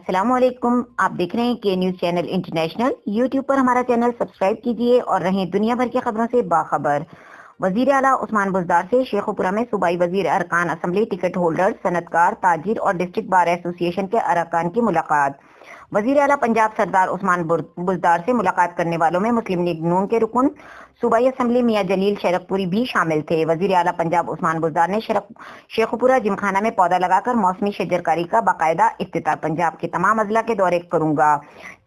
अस्सलाम वालेकुम। आप देख रहे हैं के न्यूज चैनल इंटरनेशनल। यूट्यूब पर हमारा चैनल सब्सक्राइब कीजिए और रहें दुनिया भर की खबरों से बाखबर। वजीर आला उस्मान बुज़दार से शेखुपुरा में सूबाई वजीर अरकान असम्बली, टिकट होल्डर, सनतकार, ताजिर और डिस्ट्रिक्ट बार एसोसिएशन के अरकान की मुलाकात। वजीर आला पंजाब सरदार उस्मान बुज़दार से मुलाकात करने वालों में मुस्लिम लीग नून के रुकन सूबाई असम्बली मियां जलील शरकपुरी भी शामिल थे। वजीर आला पंजाब उस्मान बुज़दार ने शेखुपुरा जिमखाना में पौधा लगाकर मौसमी शजरकारी का बाकायदा इफ्तिताह। पंजाब के तमाम अजला के दौरे करूंगा।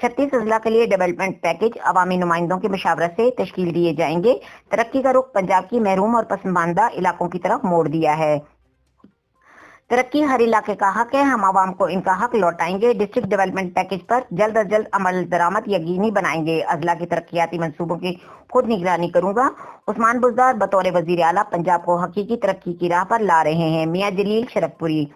36 अजला के लिए डेवलपमेंट पैकेज अवामी नुमाइंदों की मुशावरत से तश्कील दिए जाएंगे। तरक्की का रुख पंजाब की महरूम और पसमानदा इलाकों की तरफ मोड़ दिया है। तरक्की हर इलाके का हक है, हम आवाम को इनका हक लौटाएंगे। डिस्ट्रिक्ट डेवलपमेंट पैकेज पर जल्द अज जल्द अमल दरामद यकीनी बनाएंगे। अजला की तरक्याती मंसूबों की खुद निगरानी करूंगा। उस्मान बुज़दार बतौर वजीर आला पंजाब को हकीकी तरक्की की राह पर ला रहे हैं। मियां जलील शरकपुरी।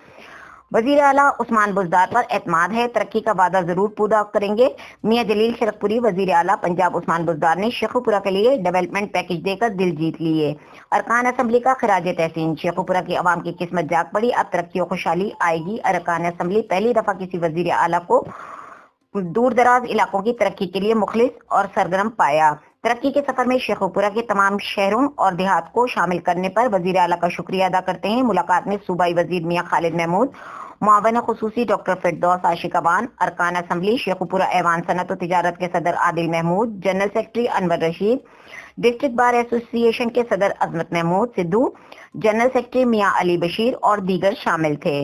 वजीर आला उस्मान बुज़दार पर एतमाद है, तरक्की का वादा जरूर पूरा करेंगे। मियां जलील शरकपुरी। वजीर आला पंजाब उस्मान बुज़दार ने शेखुपुरा के लिए डेवलपमेंट पैकेज देकर दिल जीत लिए। अरकान असम्बली का खिराज तहसीन। शेखुपुरा की आवाम की किस्मत जाग पड़ी, अब तरक्की और खुशहाली आएगी। अरकान असम्बली पहली दफा किसी वजीर आला को दूर दराज इलाकों की तरक्की के लिए मुखलिस और सरगर्म पाया। तरक्की के सफर में शेखुपुरा के तमाम शहरों और देहात को शामिल करने पर वजीर आला का शुक्रिया अदा करते हैं। मुलाकात में सूबाई वजीर मियां खालिद महमूद, मुआवन खुसूसी डॉक्टर फिरदौस आशिकाबान, अरकान असम्बली शेखुपुरा ऐवान सनत और तिजारत के सदर Adil Mahmood, general secretary Anwar Rashid, district bar association के सदर अजमत महमूद सिद्धू, जनरल सेक्रेटरी मियां अली बशीर और दीगर शामिल थे।